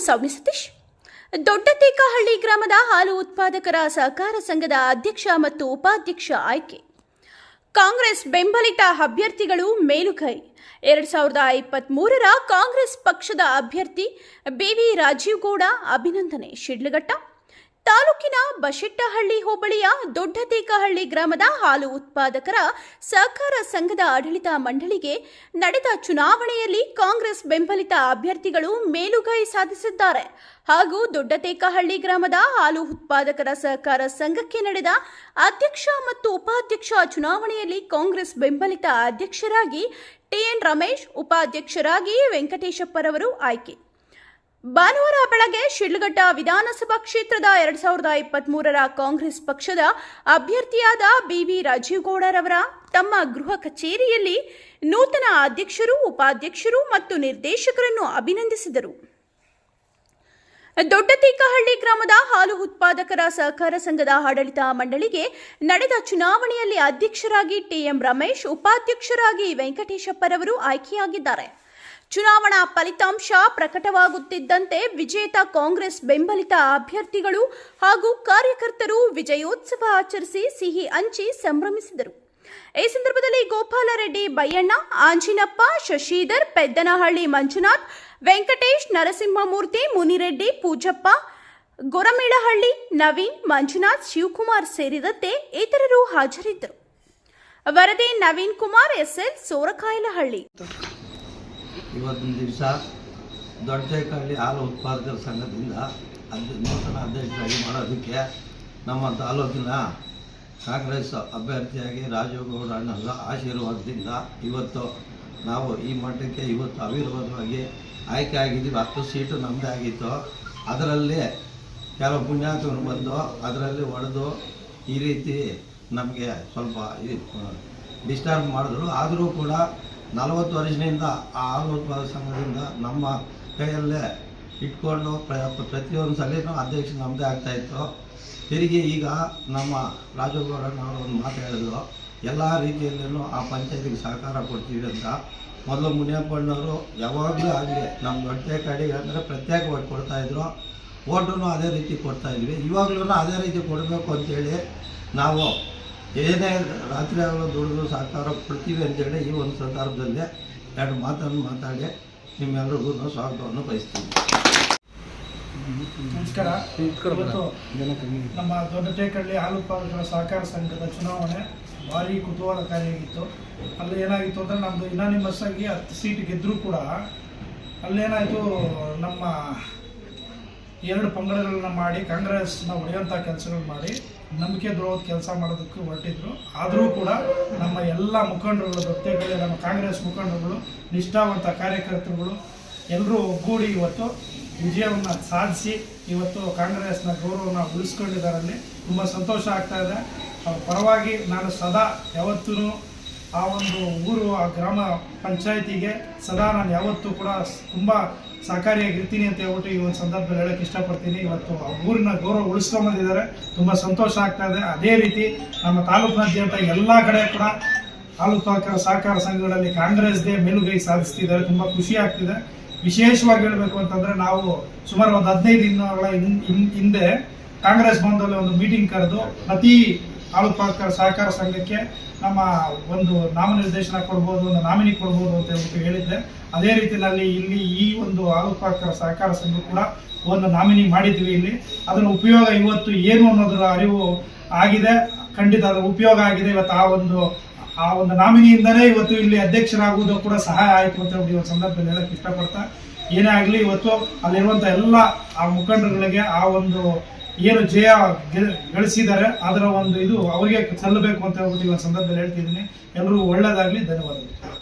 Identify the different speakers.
Speaker 1: ಸೌಮ್ಯ ಸತೀಶ್. ದೊಡ್ಡತೇಕಹಳ್ಳಿ ಗ್ರಾಮದ ಹಾಲು ಉತ್ಪಾದಕರ ಸಹಕಾರ ಸಂಘದ ಅಧ್ಯಕ್ಷ ಮತ್ತು ಉಪಾಧ್ಯಕ್ಷ ಆಯ್ಕೆ. ಕಾಂಗ್ರೆಸ್ ಬೆಂಬಲಿತ ಅಭ್ಯರ್ಥಿಗಳು ಮೇಲುಗೈ. 2023ರ ಕಾಂಗ್ರೆಸ್ ಪಕ್ಷದ ಅಭ್ಯರ್ಥಿ ಬಿವಿ ರಾಜೀವ್ಗೌಡ ಅಭಿನಂದನೆ. ಶಿಡ್ಲಘಟ್ಟ ತಾಲೂಕಿನ ಬಶೆಟ್ಟಹಳ್ಳಿ ಹೋಬಳಿಯ ದೊಡ್ಡತೇಕಹಳ್ಳಿ ಗ್ರಾಮದ ಹಾಲು ಉತ್ಪಾದಕರ ಸಹಕಾರ ಸಂಘದ ಆಡಳಿತ ಮಂಡಳಿಗೆ ನಡೆದ ಚುನಾವಣೆಯಲ್ಲಿ ಕಾಂಗ್ರೆಸ್ ಬೆಂಬಲಿತ ಅಭ್ಯರ್ಥಿಗಳು ಮೇಲುಗೈ ಸಾಧಿಸಿದ್ದಾರೆ. ಹಾಗೂ ದೊಡ್ಡತೇಕಹಳ್ಳಿ ಗ್ರಾಮದ ಹಾಲು ಉತ್ಪಾದಕರ ಸಹಕಾರ ಸಂಘಕ್ಕೆ ನಡೆದ ಅಧ್ಯಕ್ಷ ಮತ್ತು ಉಪಾಧ್ಯಕ್ಷ ಚುನಾವಣೆಯಲ್ಲಿ ಕಾಂಗ್ರೆಸ್ ಬೆಂಬಲಿತ ಅಧ್ಯಕ್ಷರಾಗಿ ಟಿಎನ್ ರಮೇಶ್, ಉಪಾಧ್ಯಕ್ಷರಾಗಿ ವೆಂಕಟೇಶಪ್ಪರವರು ಆಯ್ಕೆ. ಭಾನುವಾರ ಬೆಳಗ್ಗೆ ಶಿಡ್ಲಘಟ್ಟ ವಿಧಾನಸಭಾ ಕ್ಷೇತ್ರದ 2023ರ ಕಾಂಗ್ರೆಸ್ ಪಕ್ಷದ ಅಭ್ಯರ್ಥಿಯಾದ ಬಿವಿ ರಾಜೀವ್ಗೌಡರವರ ತಮ್ಮ ಗೃಹ ಕಚೇರಿಯಲ್ಲಿ ನೂತನ ಅಧ್ಯಕ್ಷರು, ಉಪಾಧ್ಯಕ್ಷರು ಮತ್ತು ನಿರ್ದೇಶಕರನ್ನು ಅಭಿನಂದಿಸಿದರು. ದೊಡ್ಡತೇಕಹಳ್ಳಿ ಗ್ರಾಮದ ಹಾಲು ಉತ್ಪಾದಕರ ಸಹಕಾರ ಸಂಘದ ಆಡಳಿತ ಮಂಡಳಿಗೆ ನಡೆದ ಚುನಾವಣೆಯಲ್ಲಿ ಅಧ್ಯಕ್ಷರಾಗಿ ಟಿಎಂ ರಮೇಶ್, ಉಪಾಧ್ಯಕ್ಷರಾಗಿ ವೆಂಕಟೇಶಪ್ಪರವರು ಆಯ್ಕೆಯಾಗಿದ್ದಾರೆ. ಚುನಾವಣಾ ಫಲಿತಾಂಶ ಪ್ರಕಟವಾಗುತ್ತಿದ್ದಂತೆ ವಿಜೇತ ಕಾಂಗ್ರೆಸ್ ಬೆಂಬಲಿತ ಅಭ್ಯರ್ಥಿಗಳು ಹಾಗೂ ಕಾರ್ಯಕರ್ತರು ವಿಜಯೋತ್ಸವ ಆಚರಿಸಿ ಸಿಹಿ ಹಂಚಿ ಸಂಭ್ರಮಿಸಿದರು. ಈ ಸಂದರ್ಭದಲ್ಲಿ ಗೋಪಾಲರೆಡ್ಡಿ ಬಯ್ಯಣ್ಣ, ಆಂಜಿನಪ್ಪ, ಶಶಿಧರ್, ಪೆದ್ದನಹಳ್ಳಿ ಮಂಜುನಾಥ್, ವೆಂಕಟೇಶ್, ನರಸಿಂಹಮೂರ್ತಿ, ಮುನಿರೆಡ್ಡಿ, ಪೂಜಪ್ಪ, ಗೊರಮೇಳಹಳ್ಳಿ, ನವೀನ್, ಮಂಜುನಾಥ್, ಶಿವಕುಮಾರ್ ಸೇರಿದಂತೆ ಇತರರು ಹಾಜರಿದ್ದರು. ವರದಿ ನವೀನ್ ಕುಮಾರ್, ಎಸ್ಎಲ್, ಸೋರಕಾಯಲಹಳ್ಳಿ.
Speaker 2: ಇವತ್ತಿನ ದಿವಸ ದೊಡ್ಡತೇಕಹಳ್ಳಿ ಹಾಲು ಉತ್ಪಾದಕರ ಸಂಘದಿಂದ ನೂತನ ಅಧ್ಯಕ್ಷರಾಗಿ ಮಾಡೋದಕ್ಕೆ ನಮ್ಮ ತಾಲೂಕಿನ ಕಾಂಗ್ರೆಸ್ ಅಭ್ಯರ್ಥಿಯಾಗಿ ರಾಜೀವ್ಗೌಡ ಅಣ್ಣರ ಆಶೀರ್ವಾದದಿಂದ ಇವತ್ತು ನಾವು ಈ ಮಟ್ಟಕ್ಕೆ ಇವತ್ತು ಅವಿರೋಧವಾಗಿ ಆಯ್ಕೆ ಆಗಿದ್ದೀವಿ. 10 ಸೀಟು ನಮ್ಮದೇ ಆಗಿತ್ತು. ಅದರಲ್ಲಿ ಕೆಲವು ಪುಣ್ಯಾತ್ಮರು ಬಂದು ಅದರಲ್ಲಿ ಹೊಡೆದು ಈ ರೀತಿ ನಮಗೆ ಸ್ವಲ್ಪ ಡಿಸ್ಟರ್ಬ್ ಮಾಡಿದ್ರು. ಆದರೂ ಕೂಡ 40 ವರ್ಷದಿಂದ ಆ ಹಾಲು ಉತ್ಪಾದಕ ಸಂಘದಿಂದ ನಮ್ಮ ಕೈಯಲ್ಲೇ ಇಟ್ಕೊಂಡು ಪ್ರತಿಯೊಂದು ಸಲಿನೂ ಅಧ್ಯಕ್ಷ ನಮ್ಮದೇ ಆಗ್ತಾಯಿತ್ತು. ತಿರುಗಿ ಈಗ ನಮ್ಮ ರಾಜೀವ್ಗೌಡನವರು ಒಂದು ಮಾತು ಹೇಳಿದ್ರು, ಎಲ್ಲ ರೀತಿಯಲ್ಲೂ ಆ ಪಂಚಾಯತಿಗೆ ಸಹಕಾರ ಕೊಡ್ತೀವಿ ಅಂತ. ಮೊದಲು ಮುನಿಯಪ್ಪಣ್ಣವರು ಯಾವಾಗಲೂ ಆಗಲಿ ನಮ್ಮ ದೊಡ್ಡತೇಕಹಳ್ಳಿ ಅಂದರೆ ಪ್ರತ್ಯೇಕವಾಗಿ ಕೊಡ್ತಾಯಿದ್ರು. ಓಟನ್ನು ಅದೇ ರೀತಿ ಕೊಡ್ತಾಯಿದ್ವಿ. ಇವಾಗಲೂ ಅದೇ ರೀತಿ ಕೊಡಬೇಕು ಅಂತೇಳಿ ನಾವು ಏನೇ ರಾತ್ರಿ ಆಗಲು ದುಡಿದು ಸಹಕಾರ ಕೊಡ್ತೀವಿ ಅಂತೇಳಿ ಈ ಒಂದು ಸಂದರ್ಭದಲ್ಲಿ 2 ಮಾತನ್ನು ಮಾತಾಡಿ ನಿಮ್ಮೆಲ್ಲರಿಗೂ ಸ್ವಾಗತವನ್ನು ಬಯಸ್ತೀವಿ.
Speaker 3: ನಮಸ್ಕಾರ. ಇವತ್ತು ನಮ್ಮ ದೊಡ್ಡತೇಕಹಳ್ಳಿ ಹಾಲು ಉತ್ಪಾದಕರ ಸಹಕಾರ ಸಂಘದ ಚುನಾವಣೆ ಭಾರಿ ಕುತೂಹಲಕಾರಿಯಾಗಿತ್ತು. ಅಲ್ಲಿ ಏನಾಗಿತ್ತು ಅಂದರೆ ನಮ್ಮದು ಯುನಾನಿಮಸ್ ಆಗಿ 10 ಸೀಟ್ ಗೆದ್ದರೂ ಕೂಡ ಅಲ್ಲೇನಾಯಿತು, ನಮ್ಮ 2 ಪಂಗಡಗಳನ್ನ ಮಾಡಿ ಕಾಂಗ್ರೆಸ್ನ ಹೊಡೆಯುವಂಥ ಕೆಲಸಗಳು ಮಾಡಿ ನಂಬಿಕೆ ದ್ರೋಹದ ಕೆಲಸ ಮಾಡೋದಕ್ಕೆ ಹೊರಟಿದ್ರು. ಆದರೂ ಕೂಡ ನಮ್ಮ ಎಲ್ಲ ಮುಖಂಡರುಗಳು, ದೊಡ್ಡತೇಕಹಳ್ಳಿ ನಮ್ಮ ಕಾಂಗ್ರೆಸ್ ಮುಖಂಡರುಗಳು, ನಿಷ್ಠಾವಂತ ಕಾರ್ಯಕರ್ತರುಗಳು ಎಲ್ಲರೂ ಒಗ್ಗೂಡಿ ಇವತ್ತು ವಿಜಯವನ್ನು ಸಾಧಿಸಿ ಇವತ್ತು ಕಾಂಗ್ರೆಸ್ನ ಗೌರವವನ್ನು ಉಳಿಸ್ಕೊಂಡಿದ್ದಾರಲ್ಲಿ ತುಂಬ ಸಂತೋಷ ಆಗ್ತಾ ಇದೆ. ಅವ್ರ ಪರವಾಗಿ ನಾನು ಸದಾ ಯಾವತ್ತೂ ಆ ಒಂದು ಊರು, ಆ ಗ್ರಾಮ ಪಂಚಾಯಿತಿಗೆ ಸದಾ ನಾನು ಯಾವತ್ತೂ ಕೂಡ ತುಂಬ ಸಹಕಾರಿಯಾಗಿರ್ತೀನಿ ಅಂತ ಹೇಳ್ಬಿಟ್ಟು ಈ ಒಂದು ಸಂದರ್ಭದಲ್ಲಿ ಹೇಳೋಕ್ಕೆ ಇಷ್ಟಪಡ್ತೀನಿ. ಇವತ್ತು ಆ ಊರಿನ ಗೌರವ ಉಳಿಸ್ಕೊಂಬಂದಿದ್ದಾರೆ, ತುಂಬ ಸಂತೋಷ ಆಗ್ತಾ ಇದೆ. ಅದೇ ರೀತಿ ನಮ್ಮ ತಾಲೂಕಿನಾದ್ಯಂತ ಎಲ್ಲ ಕಡೆ ಕೂಡ ಹಾಲು ಉತ್ಪಾದಕರ ಸಹಕಾರ ಸಂಘಗಳಲ್ಲಿ ಕಾಂಗ್ರೆಸ್ದೇ ಮೇಲುಗೈ ಸಾಧಿಸ್ತಿದ್ದಾರೆ. ತುಂಬ ಖುಷಿ ಆಗ್ತಿದೆ. ವಿಶೇಷವಾಗಿ ಹೇಳಬೇಕು ಅಂತಂದರೆ ನಾವು ಸುಮಾರು ಒಂದು 15 ದಿನಗಳ ಹಿಂದೆ ಕಾಂಗ್ರೆಸ್ ಭವನದಲ್ಲಿ ಒಂದು ಮೀಟಿಂಗ್ ಕರೆದು ಪ್ರತಿ ಹಾಲು ಉತ್ಪಾದಕರ ಸಹಕಾರ ಸಂಘಕ್ಕೆ ನಮ್ಮ ಒಂದು ನಾಮನಿರ್ದೇಶನ ಕೊಡ್ಬೋದು, ಒಂದು ನಾಮಿನಿ ಕೊಡ್ಬೋದು ಅಂತ ಹೇಳ್ಬಿಟ್ಟು ಹೇಳಿದ್ದೆ. ಅದೇ ರೀತಿಯಲ್ಲಿ ಇಲ್ಲಿ ಈ ಒಂದು ಹಾಲು ಉತ್ಪಾದಕರ ಸಹಕಾರ ಸಂಘ ಕೂಡ ಒಂದು ನಾಮಿನಿ ಮಾಡಿದ್ವಿ. ಇಲ್ಲಿ ಅದರ ಉಪಯೋಗ ಇವತ್ತು ಏನು ಅನ್ನೋದರ ಅರಿವು ಆಗಿದೆ. ಖಂಡಿತ ಅದರ ಉಪಯೋಗ ಆಗಿದೆ. ಇವತ್ತು ಆ ಒಂದು ನಾಮಿನಿಯಿಂದಲೇ ಇವತ್ತು ಇಲ್ಲಿ ಅಧ್ಯಕ್ಷರಾಗುವುದು ಕೂಡ ಸಹಾಯ ಆಯಿತು ಅಂತ ಹೇಳಿ ಒಂದು ಸಂದರ್ಭದಲ್ಲಿ ಹೇಳಕ್ಕೆ ಇಷ್ಟಪಡ್ತಾ, ಏನೇ ಆಗಲಿ ಇವತ್ತು ಅಲ್ಲಿರುವಂಥ ಎಲ್ಲ ಆ ಮುಖಂಡರುಗಳಿಗೆ ಆ ಒಂದು ಏನು ಜಯ ಗಳಿಸಿದ್ದಾರೆ ಅದರ ಒಂದು ಇದು ಅವರಿಗೆ ಸಲ್ಲಬೇಕು ಅಂತ ಹೇಳ್ಬಿಟ್ಟು ಈ ಒಂದು ಸಂದರ್ಭದಲ್ಲಿ ಹೇಳ್ತಿದ್ದೀನಿ. ಎಲ್ಲರೂ ಒಳ್ಳೆಯದಾಗಲಿ. ಧನ್ಯವಾದಗಳು.